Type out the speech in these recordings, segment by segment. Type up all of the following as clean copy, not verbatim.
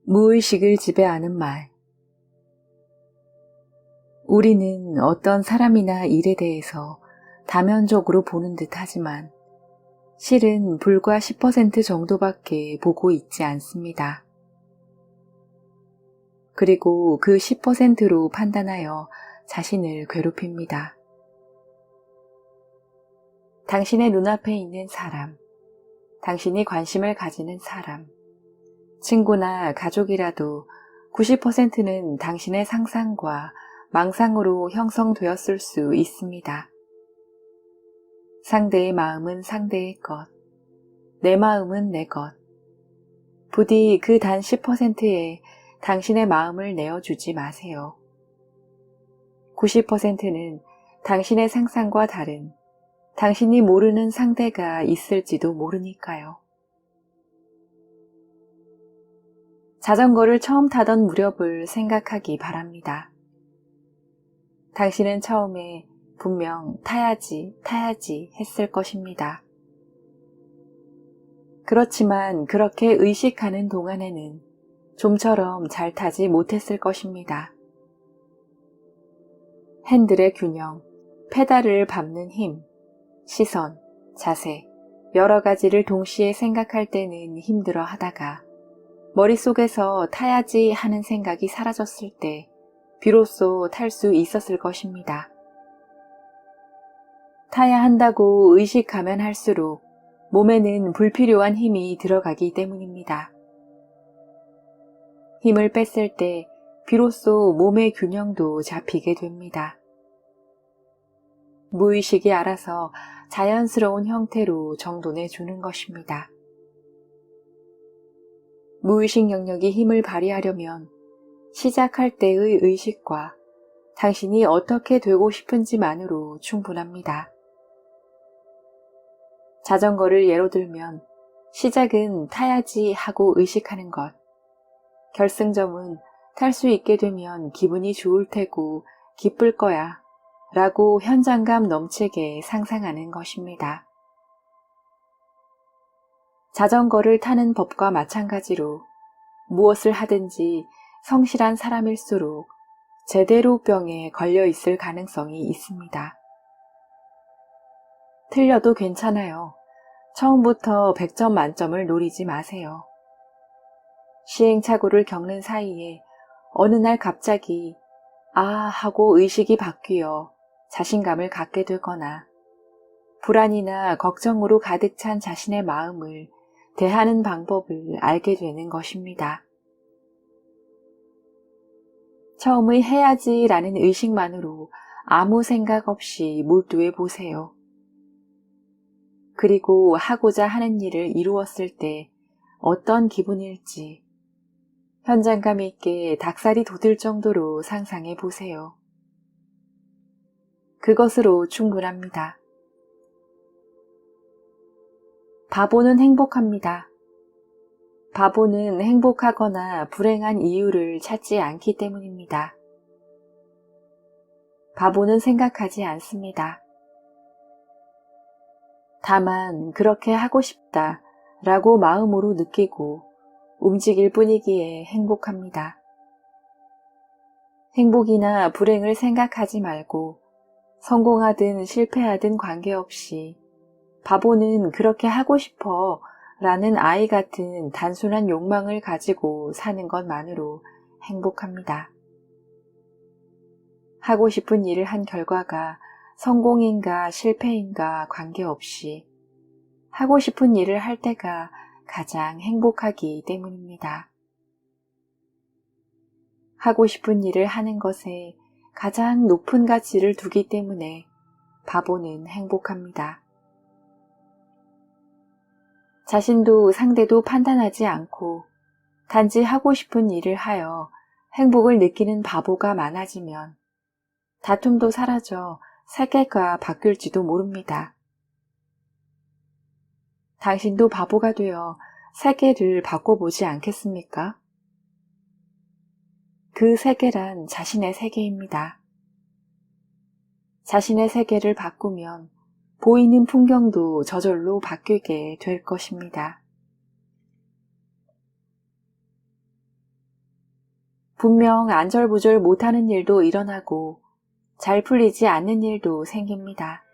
무의식을 지배하는 말. 우리는 어떤 사람이나 일에 대해서 다면적으로 보는 듯 하지만 실은 불과 10% 정도밖에 보고 있지 않습니다. 그리고 그 10%로 판단하여 자신을 괴롭힙니다. 당신의 눈앞에 있는 사람, 당신이 관심을 가지는 사람, 친구나 가족이라도 90%는 당신의 상상과 망상으로 형성되었을 수 있습니다. 상대의 마음은 상대의 것, 내 마음은 내 것. 부디 그 단 10%에 당신의 마음을 내어주지 마세요. 90%는 당신의 상상과 다른 당신이 모르는 상대가 있을지도 모르니까요. 자전거를 처음 타던 무렵을 생각하기 바랍니다. 당신은 처음에 분명 타야지 했을 것입니다. 그렇지만 그렇게 의식하는 동안에는 좀처럼 잘 타지 못했을 것입니다. 핸들의 균형, 페달을 밟는 힘, 시선, 자세, 여러 가지를 동시에 생각할 때는 힘들어 하다가 머릿속에서 타야지 하는 생각이 사라졌을 때 비로소 탈 수 있었을 것입니다. 타야 한다고 의식하면 할수록 몸에는 불필요한 힘이 들어가기 때문입니다. 힘을 뺐을 때 비로소 몸의 균형도 잡히게 됩니다. 무의식이 알아서 자연스러운 형태로 정돈해 주는 것입니다. 무의식 영역이 힘을 발휘하려면 시작할 때의 의식과 당신이 어떻게 되고 싶은지만으로 충분합니다. 자전거를 예로 들면 시작은 타야지 하고 의식하는 것, 결승점은 탈 수 있게 되면 기분이 좋을 테고 기쁠 거야 라고 현장감 넘치게 상상하는 것입니다. 자전거를 타는 법과 마찬가지로 무엇을 하든지 성실한 사람일수록 제대로 병에 걸려 있을 가능성이 있습니다. 틀려도 괜찮아요. 처음부터 100점 만점을 노리지 마세요. 시행착오를 겪는 사이에 어느 날 갑자기 하고 의식이 바뀌어 자신감을 갖게 되거나 불안이나 걱정으로 가득 찬 자신의 마음을 대하는 방법을 알게 되는 것입니다. 처음의 해야지라는 의식만으로 아무 생각 없이 몰두해 보세요. 그리고 하고자 하는 일을 이루었을 때 어떤 기분일지 현장감 있게 닭살이 돋을 정도로 상상해 보세요. 그것으로 충분합니다. 바보는 행복합니다. 바보는 행복하거나 불행한 이유를 찾지 않기 때문입니다. 바보는 생각하지 않습니다. 다만 그렇게 하고 싶다 라고 마음으로 느끼고 움직일 뿐이기에 행복합니다. 행복이나 불행을 생각하지 말고 성공하든 실패하든 관계없이 바보는 그렇게 하고 싶어 라는 아이 같은 단순한 욕망을 가지고 사는 것만으로 행복합니다. 하고 싶은 일을 한 결과가 성공인가 실패인가 관계없이 하고 싶은 일을 할 때가 가장 행복하기 때문입니다. 하고 싶은 일을 하는 것에 가장 높은 가치를 두기 때문에 바보는 행복합니다. 자신도 상대도 판단하지 않고 단지 하고 싶은 일을 하여 행복을 느끼는 바보가 많아지면 다툼도 사라져 세계가 바뀔지도 모릅니다. 당신도 바보가 되어 세계를 바꿔보지 않겠습니까? 그 세계란 자신의 세계입니다. 자신의 세계를 바꾸면 보이는 풍경도 저절로 바뀌게 될 것입니다. 분명 안절부절 못하는 일도 일어나고 잘 풀리지 않는 일도 생깁니다.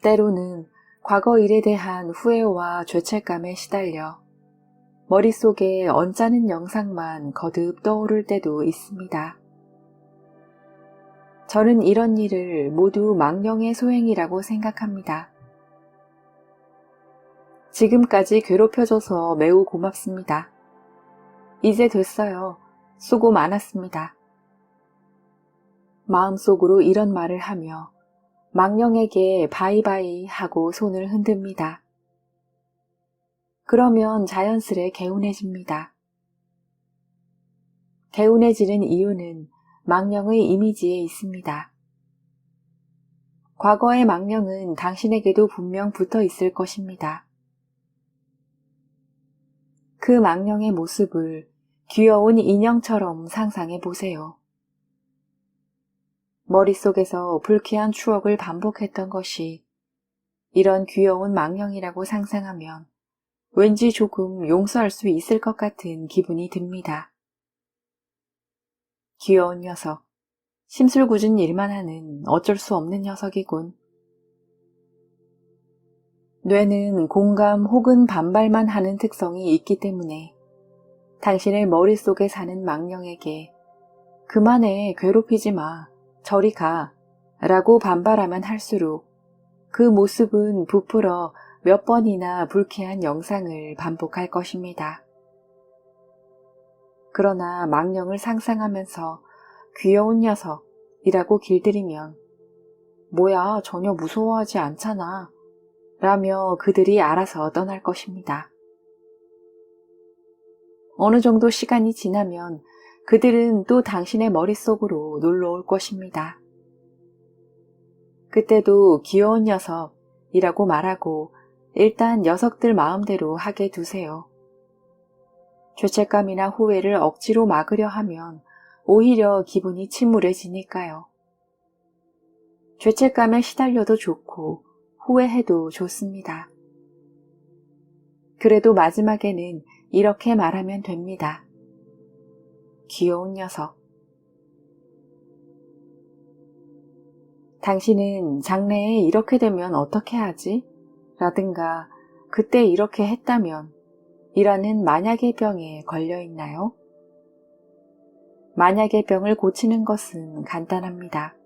때로는 과거 일에 대한 후회와 죄책감에 시달려 머릿속에 언짢은 영상만 거듭 떠오를 때도 있습니다. 저는 이런 일을 모두 망령의 소행이라고 생각합니다. 지금까지 괴롭혀줘서 매우 고맙습니다. 이제 됐어요. 수고 많았습니다. 마음속으로 이런 말을 하며 망령에게 바이바이 하고 손을 흔듭니다. 그러면 자연스레 개운해집니다. 개운해지는 이유는 망령의 이미지에 있습니다. 과거의 망령은 당신에게도 분명 붙어 있을 것입니다. 그 망령의 모습을 귀여운 인형처럼 상상해 보세요. 머릿속에서 불쾌한 추억을 반복했던 것이 이런 귀여운 망령이라고 상상하면 왠지 조금 용서할 수 있을 것 같은 기분이 듭니다. 귀여운 녀석, 심술궂은 일만 하는 어쩔 수 없는 녀석이군. 뇌는 공감 혹은 반발만 하는 특성이 있기 때문에 당신의 머릿속에 사는 망령에게 그만해, 괴롭히지 마, 저리 가 라고 반발하면 할수록 그 모습은 부풀어 몇 번이나 불쾌한 영상을 반복할 것입니다. 그러나 망령을 상상하면서 귀여운 녀석이라고 길들이면 뭐야, 전혀 무서워하지 않잖아 라며 그들이 알아서 떠날 것입니다. 어느 정도 시간이 지나면 그들은 또 당신의 머릿속으로 놀러 올 것입니다. 그때도 귀여운 녀석이라고 말하고 일단 녀석들 마음대로 하게 두세요. 죄책감이나 후회를 억지로 막으려 하면 오히려 기분이 침울해지니까요. 죄책감에 시달려도 좋고 후회해도 좋습니다. 그래도 마지막에는 이렇게 말하면 됩니다. 귀여운 녀석. 당신은 장래에 이렇게 되면 어떻게 하지? 라든가 그때 이렇게 했다면 이라는 만약의 병에 걸려 있나요? 만약의 병을 고치는 것은 간단합니다.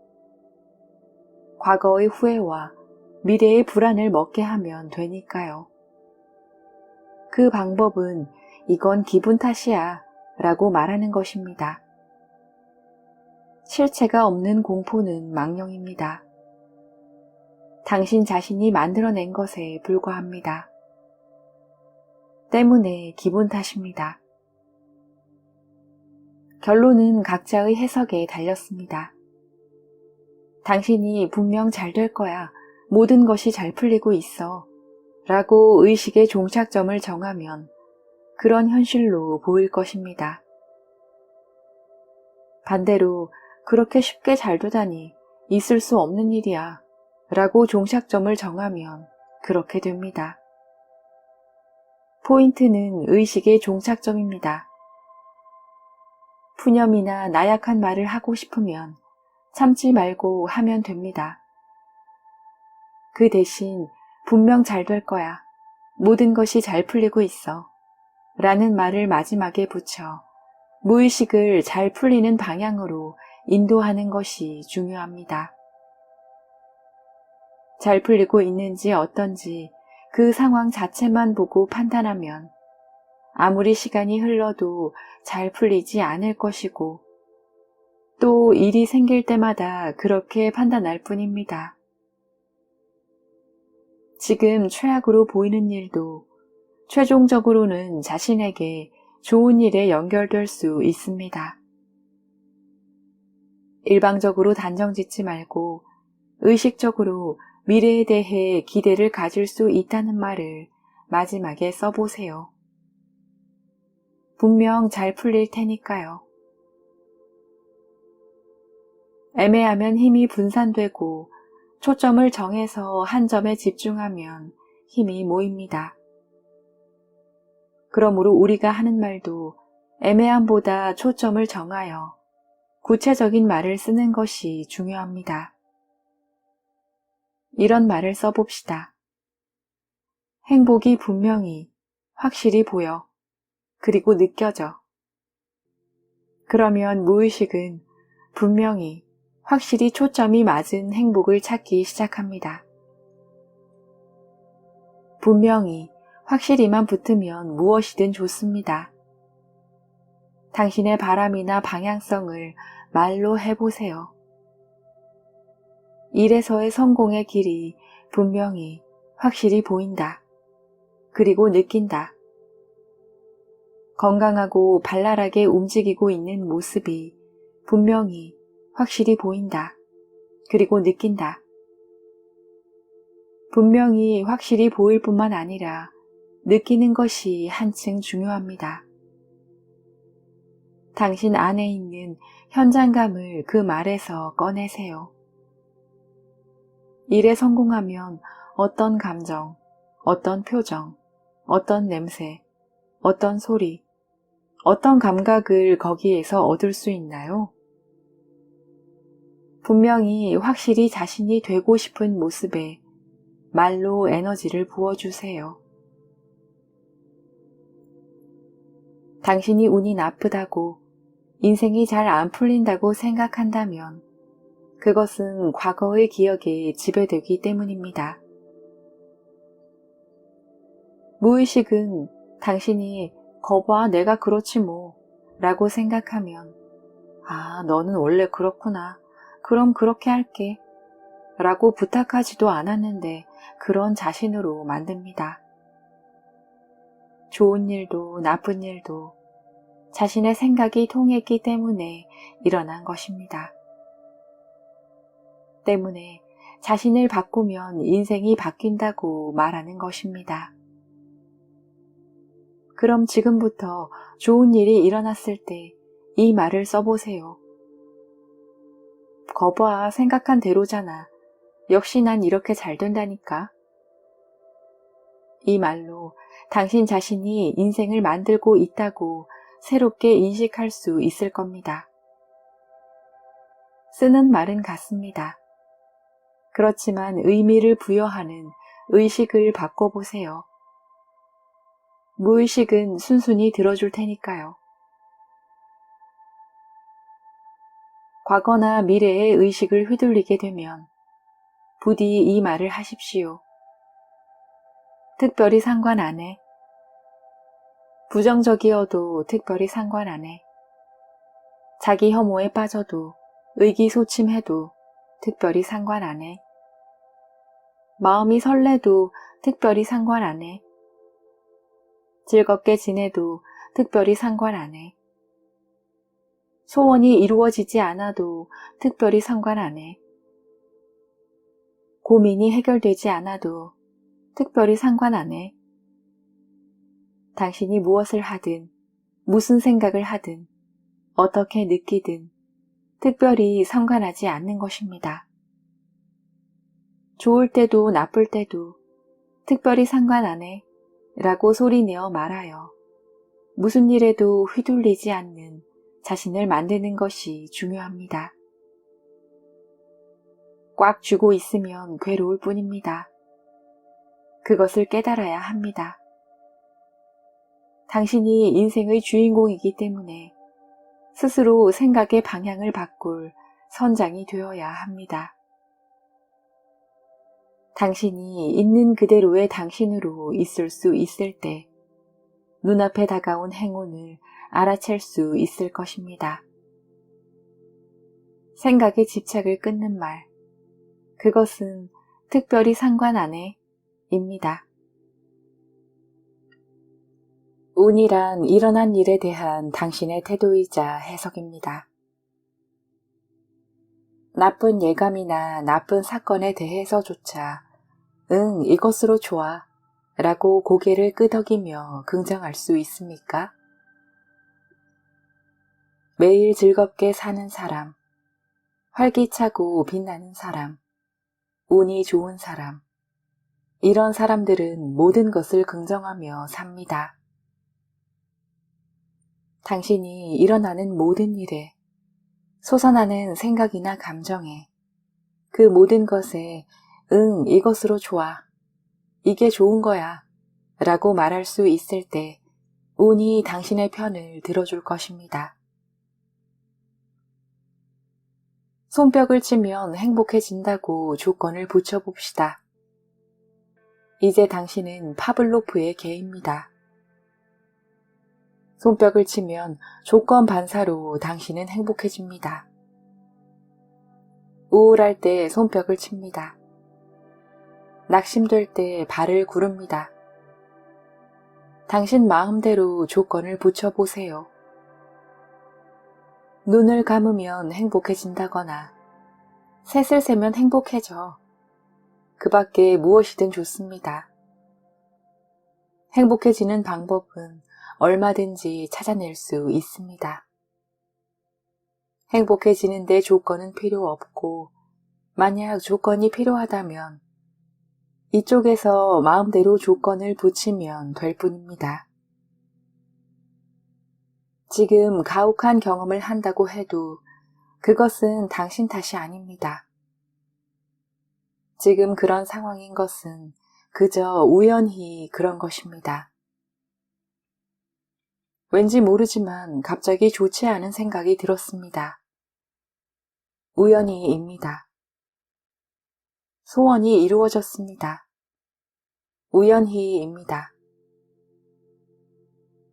과거의 후회와 미래의 불안을 먹게 하면 되니까요. 그 방법은 이건 기분 탓이야 라고 말하는 것입니다. 실체가 없는 공포는 망령입니다. 당신 자신이 만들어낸 것에 불과합니다. 때문에 기분 탓입니다. 결론은 각자의 해석에 달렸습니다. 당신이 분명 잘 될 거야, 모든 것이 잘 풀리고 있어 라고 의식의 종착점을 정하면 그런 현실로 보일 것입니다. 반대로 그렇게 쉽게 잘 되다니 있을 수 없는 일이야 라고 종착점을 정하면 그렇게 됩니다. 포인트는 의식의 종착점입니다. 푸념이나 나약한 말을 하고 싶으면 참지 말고 하면 됩니다. 그 대신 분명 잘 될 거야, 모든 것이 잘 풀리고 있어 라는 말을 마지막에 붙여 무의식을 잘 풀리는 방향으로 인도하는 것이 중요합니다. 잘 풀리고 있는지 어떤지 그 상황 자체만 보고 판단하면 아무리 시간이 흘러도 잘 풀리지 않을 것이고 또 일이 생길 때마다 그렇게 판단할 뿐입니다. 지금 최악으로 보이는 일도 최종적으로는 자신에게 좋은 일에 연결될 수 있습니다. 일방적으로 단정 짓지 말고 의식적으로 미래에 대해 기대를 가질 수 있다는 말을 마지막에 써보세요. 분명 잘 풀릴 테니까요. 애매하면 힘이 분산되고 초점을 정해서 한 점에 집중하면 힘이 모입니다. 그러므로 우리가 하는 말도 애매함보다 초점을 정하여 구체적인 말을 쓰는 것이 중요합니다. 이런 말을 써봅시다. 행복이 분명히, 확실히 보여. 그리고 느껴져. 그러면 무의식은 분명히, 확실히 초점이 맞은 행복을 찾기 시작합니다. 분명히, 확실히만 붙으면 무엇이든 좋습니다. 당신의 바람이나 방향성을 말로 해보세요. 일에서의 성공의 길이 분명히, 확실히 보인다. 그리고 느낀다. 건강하고 발랄하게 움직이고 있는 모습이 분명히, 확실히 보인다. 그리고 느낀다. 분명히 확실히 보일 뿐만 아니라 느끼는 것이 한층 중요합니다. 당신 안에 있는 현장감을 그 말에서 꺼내세요. 일에 성공하면 어떤 감정, 어떤 표정, 어떤 냄새, 어떤 소리, 어떤 감각을 거기에서 얻을 수 있나요? 분명히 확실히 자신이 되고 싶은 모습에 말로 에너지를 부어주세요. 당신이 운이 나쁘다고, 인생이 잘 안 풀린다고 생각한다면 그것은 과거의 기억에 지배되기 때문입니다. 무의식은 당신이 거봐 내가 그렇지 뭐 라고 생각하면 너는 원래 그렇구나. 그럼 그렇게 할게. 라고 부탁하지도 않았는데 그런 자신으로 만듭니다. 좋은 일도 나쁜 일도 자신의 생각이 통했기 때문에 일어난 것입니다. 때문에 자신을 바꾸면 인생이 바뀐다고 말하는 것입니다. 그럼 지금부터 좋은 일이 일어났을 때 이 말을 써보세요. 거봐, 생각한 대로잖아. 역시 난 이렇게 잘 된다니까. 이 말로 당신 자신이 인생을 만들고 있다고 새롭게 인식할 수 있을 겁니다. 쓰는 말은 같습니다. 그렇지만 의미를 부여하는 의식을 바꿔보세요. 무의식은 순순히 들어줄 테니까요. 과거나 미래의 의식을 휘둘리게 되면 부디 이 말을 하십시오. 특별히 상관 안 해. 부정적이어도 특별히 상관 안 해. 자기 혐오에 빠져도 의기소침해도 특별히 상관 안 해. 마음이 설레도 특별히 상관 안 해. 즐겁게 지내도 특별히 상관 안 해. 소원이 이루어지지 않아도 특별히 상관 안 해. 고민이 해결되지 않아도 특별히 상관 안 해. 당신이 무엇을 하든, 무슨 생각을 하든, 어떻게 느끼든 특별히 상관하지 않는 것입니다. 좋을 때도 나쁠 때도 특별히 상관 안 해 라고 소리내어 말하여 무슨 일에도 휘둘리지 않는 자신을 만드는 것이 중요합니다. 꽉 쥐고 있으면 괴로울 뿐입니다. 그것을 깨달아야 합니다. 당신이 인생의 주인공이기 때문에 스스로 생각의 방향을 바꿀 선장이 되어야 합니다. 당신이 있는 그대로의 당신으로 있을 수 있을 때 눈앞에 다가온 행운을 알아챌 수 있을 것입니다. 생각의 집착을 끊는 말, 그것은 특별히 상관 안 해 입니다. 운이란 일어난 일에 대한 당신의 태도이자 해석입니다. 나쁜 예감이나 나쁜 사건에 대해서조차 이것으로 좋아 라고 고개를 끄덕이며 긍정할 수 있습니까? 매일 즐겁게 사는 사람, 활기차고 빛나는 사람, 운이 좋은 사람, 이런 사람들은 모든 것을 긍정하며 삽니다. 당신이 일어나는 모든 일에, 솟아나는 생각이나 감정에, 그 모든 것에 응, 이것으로 좋아, 이게 좋은 거야 라고 말할 수 있을 때 운이 당신의 편을 들어줄 것입니다. 손뼉을 치면 행복해진다고 조건을 붙여봅시다. 이제 당신은 파블로프의 개입니다. 손뼉을 치면 조건 반사로 당신은 행복해집니다. 우울할 때 손뼉을 칩니다. 낙심될 때 발을 구릅니다. 당신 마음대로 조건을 붙여보세요. 눈을 감으면 행복해진다거나 셋을 세면 행복해져. 그 밖에 무엇이든 좋습니다. 행복해지는 방법은 얼마든지 찾아낼 수 있습니다. 행복해지는데 조건은 필요 없고, 만약 조건이 필요하다면 이쪽에서 마음대로 조건을 붙이면 될 뿐입니다. 지금 가혹한 경험을 한다고 해도 그것은 당신 탓이 아닙니다. 지금 그런 상황인 것은 그저 우연히 그런 것입니다. 왠지 모르지만 갑자기 좋지 않은 생각이 들었습니다. 우연히입니다. 소원이 이루어졌습니다. 우연히입니다.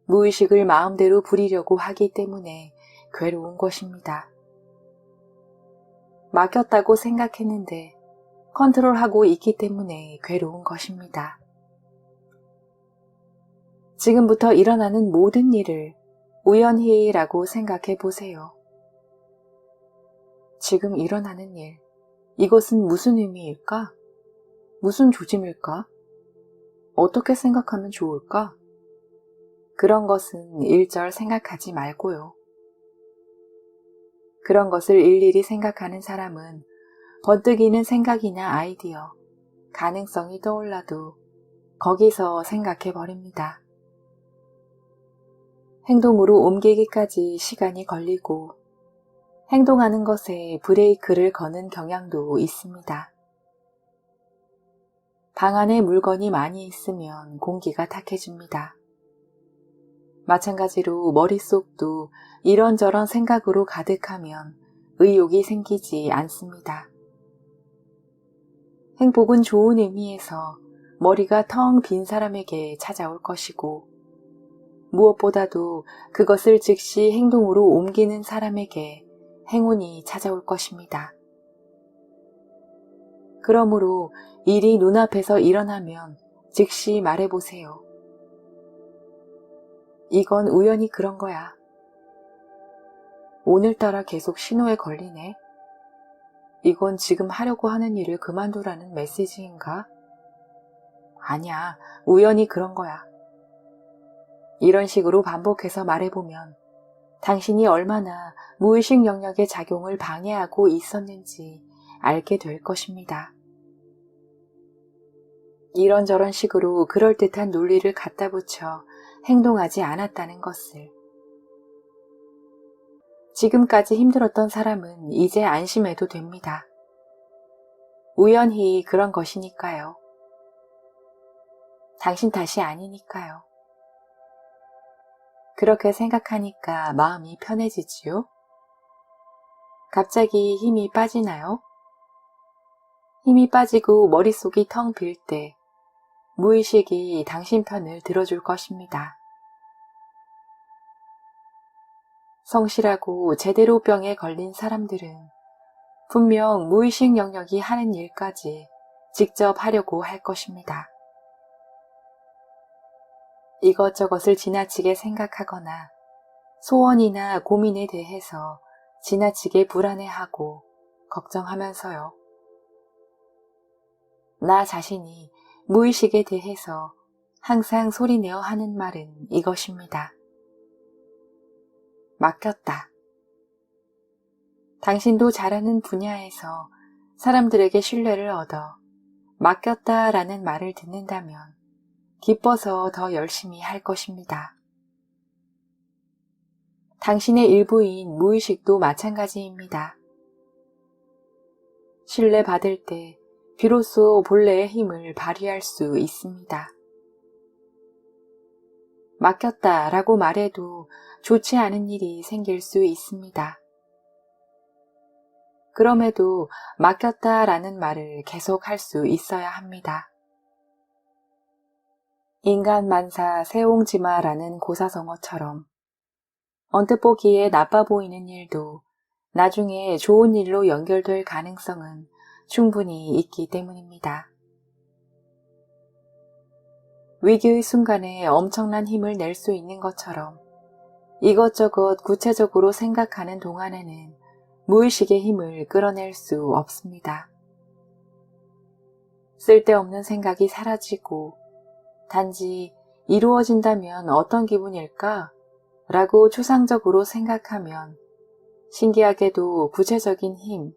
무의식을 마음대로 부리려고 하기 때문에 괴로운 것입니다. 맡겼다고 생각했는데 컨트롤하고 있기 때문에 괴로운 것입니다. 지금부터 일어나는 모든 일을 우연히라고 생각해 보세요. 지금 일어나는 일, 이것은 무슨 의미일까? 무슨 조짐일까? 어떻게 생각하면 좋을까? 그런 것은 일절 생각하지 말고요. 그런 것을 일일이 생각하는 사람은 번뜩이는 생각이나 아이디어, 가능성이 떠올라도 거기서 생각해 버립니다. 행동으로 옮기기까지 시간이 걸리고 행동하는 것에 브레이크를 거는 경향도 있습니다. 방 안에 물건이 많이 있으면 공기가 탁해집니다. 마찬가지로 머릿속도 이런저런 생각으로 가득하면 의욕이 생기지 않습니다. 행복은 좋은 의미에서 머리가 텅 빈 사람에게 찾아올 것이고, 무엇보다도 그것을 즉시 행동으로 옮기는 사람에게 행운이 찾아올 것입니다. 그러므로 일이 눈앞에서 일어나면 즉시 말해보세요. 이건 우연히 그런 거야. 오늘따라 계속 신호에 걸리네. 이건 지금 하려고 하는 일을 그만두라는 메시지인가? 아니야, 우연히 그런 거야. 이런 식으로 반복해서 말해보면 당신이 얼마나 무의식 영역의 작용을 방해하고 있었는지 알게 될 것입니다. 이런저런 식으로 그럴듯한 논리를 갖다 붙여 행동하지 않았다는 것을. 지금까지 힘들었던 사람은 이제 안심해도 됩니다. 우연히 그런 것이니까요. 당신 탓이 아니니까요. 그렇게 생각하니까 마음이 편해지지요? 갑자기 힘이 빠지나요? 힘이 빠지고 머릿속이 텅 빌 때 무의식이 당신 편을 들어줄 것입니다. 성실하고 제대로 병에 걸린 사람들은 분명 무의식 영역이 하는 일까지 직접 하려고 할 것입니다. 이것저것을 지나치게 생각하거나 소원이나 고민에 대해서 지나치게 불안해하고 걱정하면서요. 나 자신이 무의식에 대해서 항상 소리내어 하는 말은 이것입니다. 맡겼다. 당신도 잘하는 분야에서 사람들에게 신뢰를 얻어 맡겼다라는 말을 듣는다면 기뻐서 더 열심히 할 것입니다. 당신의 일부인 무의식도 마찬가지입니다. 신뢰받을 때 비로소 본래의 힘을 발휘할 수 있습니다. 맡겼다라고 말해도 좋지 않은 일이 생길 수 있습니다. 그럼에도 맡겼다라는 말을 계속 할 수 있어야 합니다. 인간 만사 세옹지마라는 고사성어처럼 언뜻 보기에 나빠 보이는 일도 나중에 좋은 일로 연결될 가능성은 충분히 있기 때문입니다. 위기의 순간에 엄청난 힘을 낼 수 있는 것처럼 이것저것 구체적으로 생각하는 동안에는 무의식의 힘을 끌어낼 수 없습니다. 쓸데없는 생각이 사라지고 단지 이루어진다면 어떤 기분일까? 라고 추상적으로 생각하면 신기하게도 구체적인 힘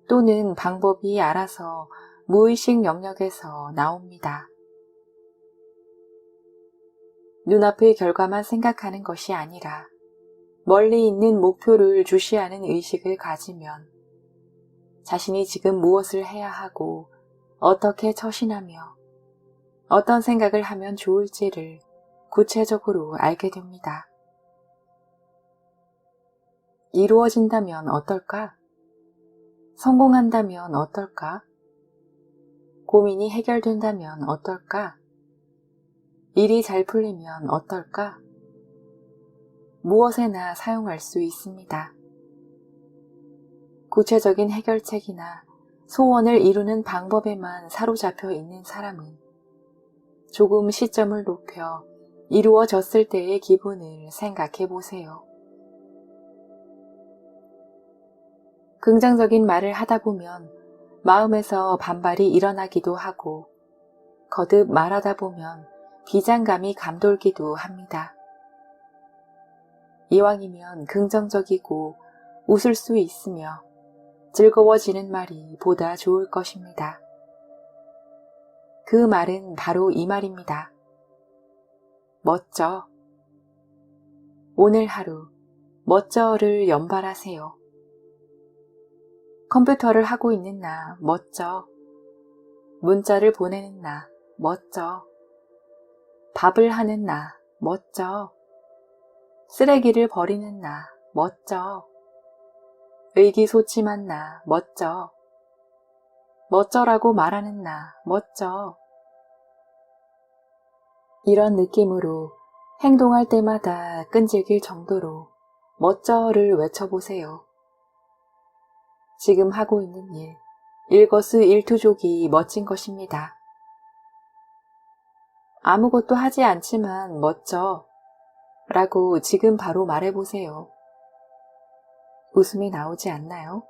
또는 방법이 알아서 무의식 영역에서 나옵니다. 눈앞의 결과만 생각하는 것이 아니라 멀리 있는 목표를 주시하는 의식을 가지면 자신이 지금 무엇을 해야 하고 어떻게 처신하며 어떤 생각을 하면 좋을지를 구체적으로 알게 됩니다. 이루어진다면 어떨까? 성공한다면 어떨까? 고민이 해결된다면 어떨까? 일이 잘 풀리면 어떨까? 무엇에나 사용할 수 있습니다. 구체적인 해결책이나 소원을 이루는 방법에만 사로잡혀 있는 사람은 조금 시점을 높여 이루어졌을 때의 기분을 생각해 보세요. 긍정적인 말을 하다 보면 마음에서 반발이 일어나기도 하고 거듭 말하다 보면 비장감이 감돌기도 합니다. 이왕이면 긍정적이고 웃을 수 있으며 즐거워지는 말이 보다 좋을 것입니다. 그 말은 바로 이 말입니다. 멋져. 오늘 하루 멋져를 연발하세요. 컴퓨터를 하고 있는 나 멋져. 문자를 보내는 나 멋져. 밥을 하는 나 멋져. 쓰레기를 버리는 나 멋져. 의기소침한 나 멋져. 멋져라고 말하는 나 멋져. 이런 느낌으로 행동할 때마다 끈질길 정도로 멋져를 외쳐보세요. 지금 하고 있는 일, 일거수일투족이 멋진 것입니다. 아무것도 하지 않지만 멋져 라고 지금 바로 말해보세요. 웃음이 나오지 않나요?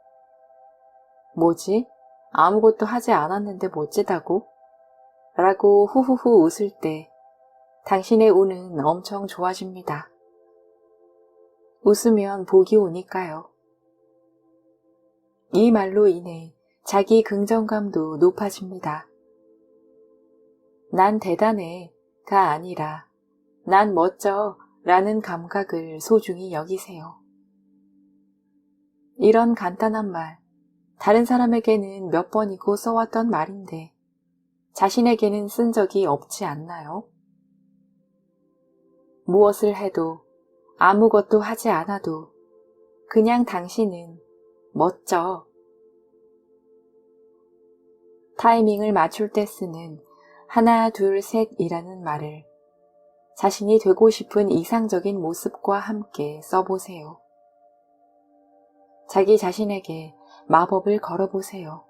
뭐지? 아무것도 하지 않았는데 멋지다고? 라고 후후후 웃을 때 당신의 운은 엄청 좋아집니다. 웃으면 복이 오니까요. 이 말로 인해 자기 긍정감도 높아집니다. 난 대단해가 아니라 난 멋져 라는 감각을 소중히 여기세요. 이런 간단한 말, 다른 사람에게는 몇 번이고 써왔던 말인데 자신에게는 쓴 적이 없지 않나요? 무엇을 해도 아무것도 하지 않아도 그냥 당신은 멋져. 타이밍을 맞출 때 쓰는 하나, 둘, 셋이라는 말을 자신이 되고 싶은 이상적인 모습과 함께 써보세요. 자기 자신에게 마법을 걸어보세요.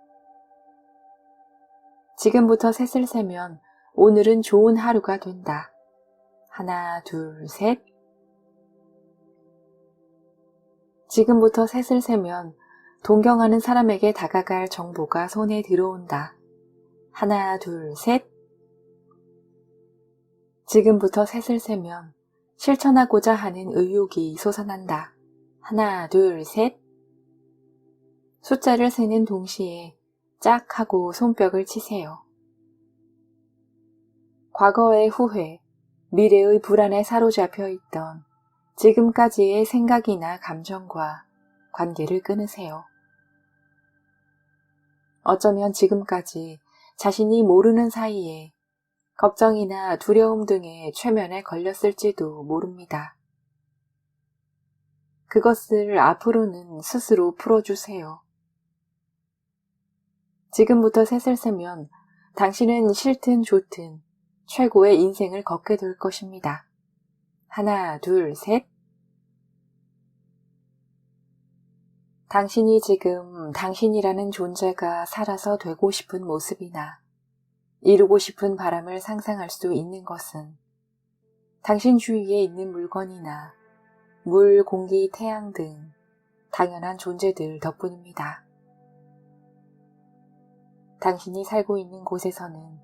지금부터 셋을 세면 오늘은 좋은 하루가 된다. 하나, 둘, 셋. 지금부터 셋을 세면 동경하는 사람에게 다가갈 정보가 손에 들어온다. 하나, 둘, 셋. 지금부터 셋을 세면 실천하고자 하는 의욕이 솟아난다. 하나, 둘, 셋. 숫자를 세는 동시에 짝 하고 손뼉을 치세요. 과거의 후회, 미래의 불안에 사로잡혀 있던 지금까지의 생각이나 감정과 관계를 끊으세요. 어쩌면 지금까지 자신이 모르는 사이에 걱정이나 두려움 등의 최면에 걸렸을지도 모릅니다. 그것을 앞으로는 스스로 풀어주세요. 지금부터 셋을 세면 당신은 싫든 좋든 최고의 인생을 걷게 될 것입니다. 하나, 둘, 셋. 당신이 지금 당신이라는 존재가 살아서 되고 싶은 모습이나 이루고 싶은 바람을 상상할 수 있는 것은 당신 주위에 있는 물건이나 물, 공기, 태양 등 당연한 존재들 덕분입니다. 당신이 살고 있는 곳에서는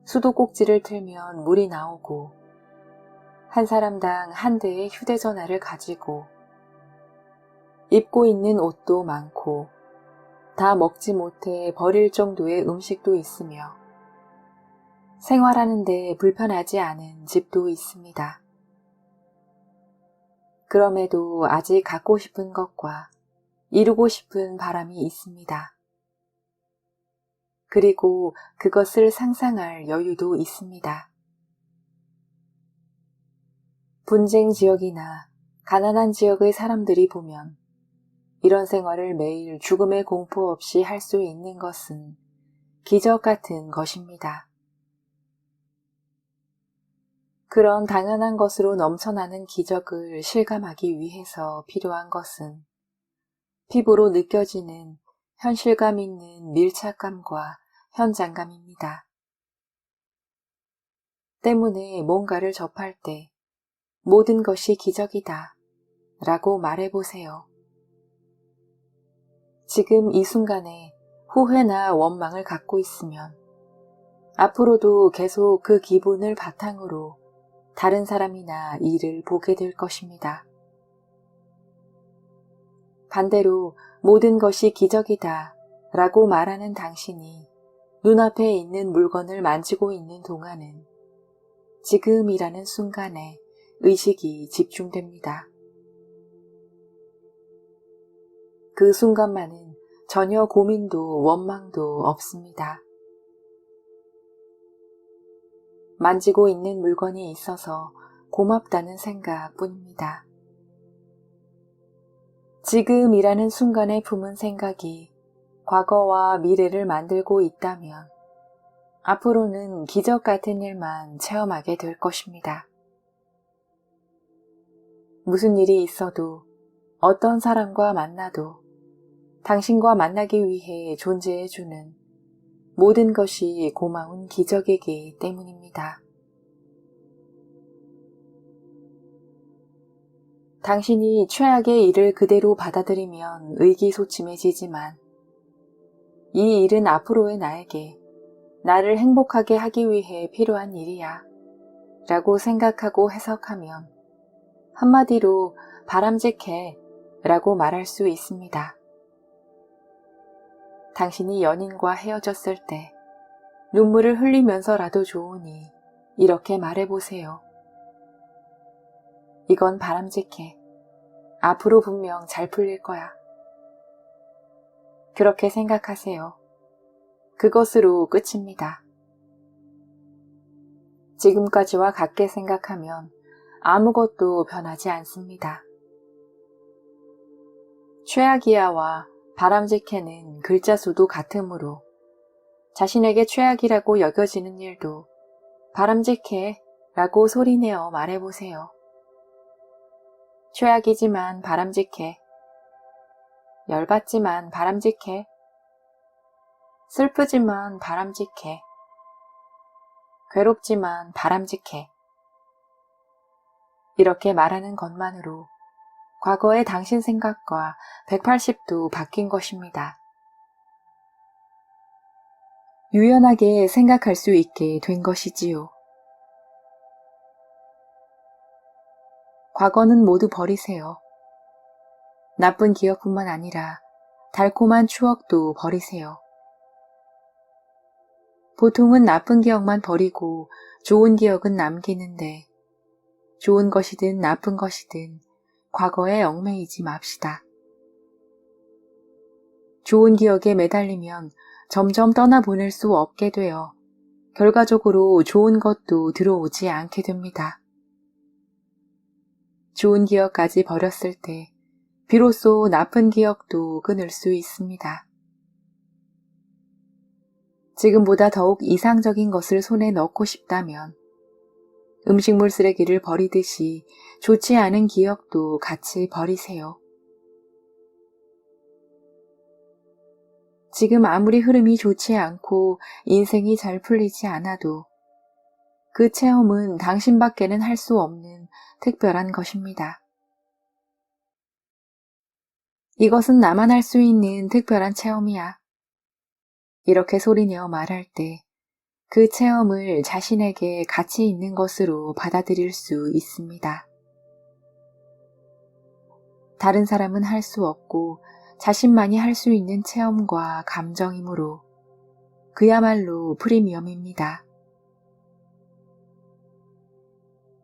수도꼭지를 틀면 물이 나오고 한 사람당 한 대의 휴대전화를 가지고 입고 있는 옷도 많고 다 먹지 못해 버릴 정도의 음식도 있으며 생활하는 데 불편하지 않은 집도 있습니다. 그럼에도 아직 갖고 싶은 것과 이루고 싶은 바람이 있습니다. 그리고 그것을 상상할 여유도 있습니다. 분쟁 지역이나 가난한 지역의 사람들이 보면 이런 생활을 매일 죽음의 공포 없이 할 수 있는 것은 기적 같은 것입니다. 그런 당연한 것으로 넘쳐나는 기적을 실감하기 위해서 필요한 것은 피부로 느껴지는 현실감 있는 밀착감과 현장감입니다. 때문에 뭔가를 접할 때 모든 것이 기적이다 라고 말해보세요. 지금 이 순간에 후회나 원망을 갖고 있으면 앞으로도 계속 그 기분을 바탕으로 다른 사람이나 일을 보게 될 것입니다. 반대로 모든 것이 기적이다 라고 말하는 당신이 눈앞에 있는 물건을 만지고 있는 동안은 지금이라는 순간에 의식이 집중됩니다. 그 순간만은 전혀 고민도 원망도 없습니다. 만지고 있는 물건이 있어서 고맙다는 생각뿐입니다. 지금이라는 순간에 품은 생각이 과거와 미래를 만들고 있다면 앞으로는 기적 같은 일만 체험하게 될 것입니다. 무슨 일이 있어도 어떤 사람과 만나도 당신과 만나기 위해 존재해주는 모든 것이 고마운 기적이기 때문입니다. 당신이 최악의 일을 그대로 받아들이면 의기소침해지지만 이 일은 앞으로의 나에게 나를 행복하게 하기 위해 필요한 일이야 라고 생각하고 해석하면 한마디로 바람직해 라고 말할 수 있습니다. 당신이 연인과 헤어졌을 때 눈물을 흘리면서라도 좋으니 이렇게 말해보세요. 이건 바람직해. 앞으로 분명 잘 풀릴 거야. 그렇게 생각하세요. 그것으로 끝입니다. 지금까지와 같게 생각하면 아무것도 변하지 않습니다. 최악이야와 바람직해는 글자 수도 같으므로 자신에게 최악이라고 여겨지는 일도 바람직해 라고 소리내어 말해보세요. 최악이지만 바람직해. 열받지만 바람직해. 슬프지만 바람직해. 괴롭지만 바람직해. 이렇게 말하는 것만으로 과거의 당신 생각과 180도 바뀐 것입니다. 유연하게 생각할 수 있게 된 것이지요. 과거는 모두 버리세요. 나쁜 기억뿐만 아니라 달콤한 추억도 버리세요. 보통은 나쁜 기억만 버리고 좋은 기억은 남기는데 좋은 것이든 나쁜 것이든 과거에 얽매이지 맙시다. 좋은 기억에 매달리면 점점 떠나보낼 수 없게 되어 결과적으로 좋은 것도 들어오지 않게 됩니다. 좋은 기억까지 버렸을 때 비로소 나쁜 기억도 끊을 수 있습니다. 지금보다 더욱 이상적인 것을 손에 넣고 싶다면 음식물 쓰레기를 버리듯이 좋지 않은 기억도 같이 버리세요. 지금 아무리 흐름이 좋지 않고 인생이 잘 풀리지 않아도 그 체험은 당신밖에는 할 수 없는 특별한 것입니다. 이것은 나만 할 수 있는 특별한 체험이야. 이렇게 소리내어 말할 때 그 체험을 자신에게 가치 있는 것으로 받아들일 수 있습니다. 다른 사람은 할 수 없고 자신만이 할 수 있는 체험과 감정이므로 그야말로 프리미엄입니다.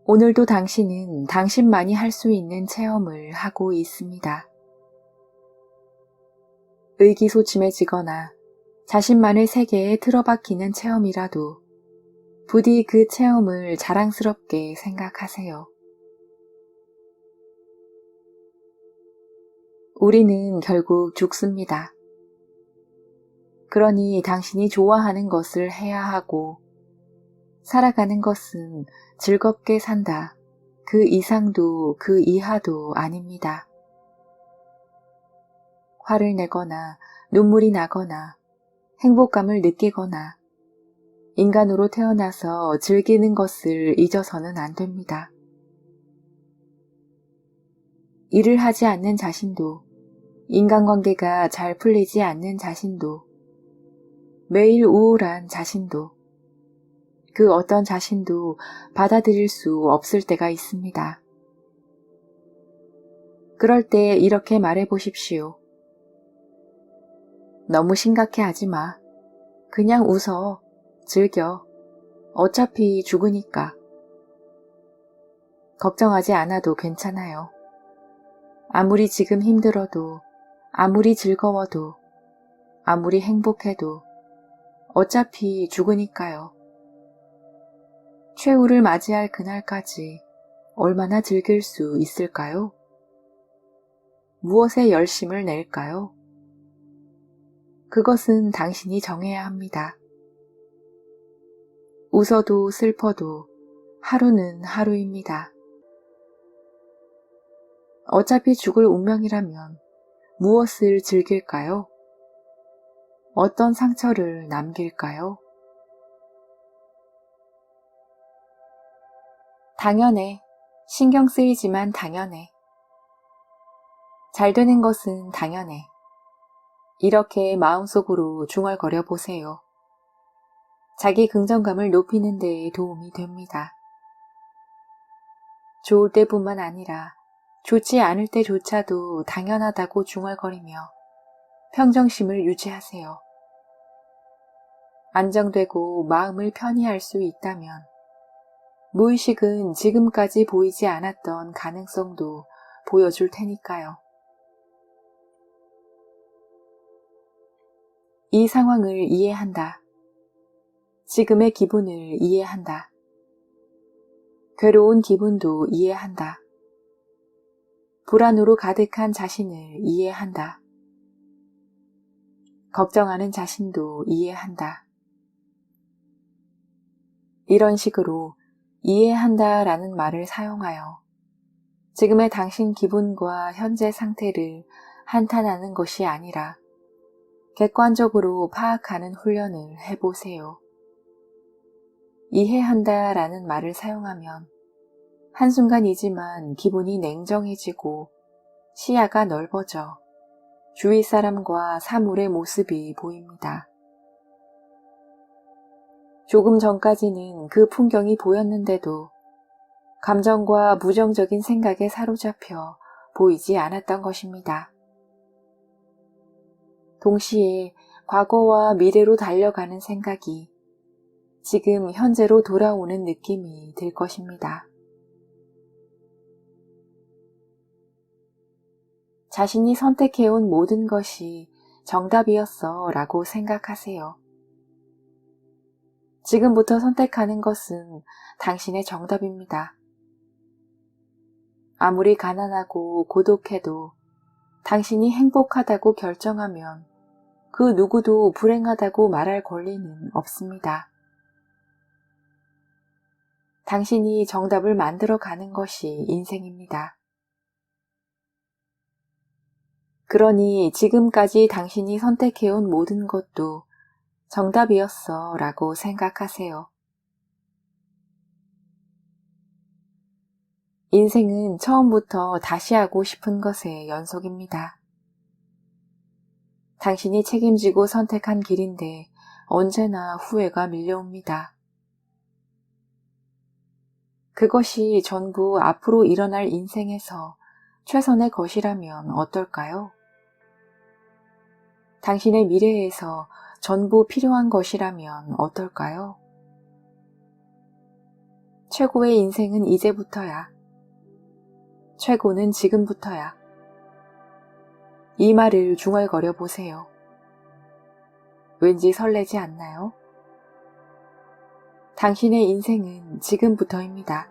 오늘도 당신은 당신만이 할 수 있는 체험을 하고 있습니다. 의기소침해지거나 자신만의 세계에 틀어박히는 체험이라도 부디 그 체험을 자랑스럽게 생각하세요. 우리는 결국 죽습니다. 그러니 당신이 좋아하는 것을 해야 하고 살아가는 것은 즐겁게 산다. 그 이상도 그 이하도 아닙니다. 화를 내거나 눈물이 나거나 행복감을 느끼거나 인간으로 태어나서 즐기는 것을 잊어서는 안 됩니다. 일을 하지 않는 자신도, 인간관계가 잘 풀리지 않는 자신도, 매일 우울한 자신도, 그 어떤 자신도 받아들일 수 없을 때가 있습니다. 그럴 때 이렇게 말해 보십시오. 너무 심각해하지 마. 그냥 웃어. 즐겨. 어차피 죽으니까. 걱정하지 않아도 괜찮아요. 아무리 지금 힘들어도, 아무리 즐거워도, 아무리 행복해도 어차피 죽으니까요. 최후를 맞이할 그날까지 얼마나 즐길 수 있을까요? 무엇에 열심을 낼까요? 그것은 당신이 정해야 합니다. 웃어도 슬퍼도 하루는 하루입니다. 어차피 죽을 운명이라면 무엇을 즐길까요? 어떤 상처를 남길까요? 당연해. 신경 쓰이지만 당연해. 잘 되는 것은 당연해. 이렇게 마음속으로 중얼거려 보세요. 자기 긍정감을 높이는 데 도움이 됩니다. 좋을 때뿐만 아니라 좋지 않을 때조차도 당연하다고 중얼거리며 평정심을 유지하세요. 안정되고 마음을 편히 할 수 있다면 무의식은 지금까지 보이지 않았던 가능성도 보여줄 테니까요. 이 상황을 이해한다. 지금의 기분을 이해한다. 괴로운 기분도 이해한다. 불안으로 가득한 자신을 이해한다. 걱정하는 자신도 이해한다. 이런 식으로 이해한다 라는 말을 사용하여 지금의 당신 기분과 현재 상태를 한탄하는 것이 아니라 객관적으로 파악하는 훈련을 해보세요. 이해한다 라는 말을 사용하면 한순간이지만 기분이 냉정해지고 시야가 넓어져 주위 사람과 사물의 모습이 보입니다. 조금 전까지는 그 풍경이 보였는데도 감정과 부정적인 생각에 사로잡혀 보이지 않았던 것입니다. 동시에 과거와 미래로 달려가는 생각이 지금 현재로 돌아오는 느낌이 들 것입니다. 자신이 선택해온 모든 것이 정답이었어 라고 생각하세요. 지금부터 선택하는 것은 당신의 정답입니다. 아무리 가난하고 고독해도 당신이 행복하다고 결정하면 그 누구도 불행하다고 말할 권리는 없습니다. 당신이 정답을 만들어 가는 것이 인생입니다. 그러니 지금까지 당신이 선택해온 모든 것도 정답이었어 라고 생각하세요. 인생은 처음부터 다시 하고 싶은 것의 연속입니다. 당신이 책임지고 선택한 길인데 언제나 후회가 밀려옵니다. 그것이 전부 앞으로 일어날 인생에서 최선의 것이라면 어떨까요? 당신의 미래에서 전부 필요한 것이라면 어떨까요? 최고의 인생은 이제부터야. 최고는 지금부터야. 이 말을 중얼거려 보세요. 왠지 설레지 않나요? 당신의 인생은 지금부터입니다.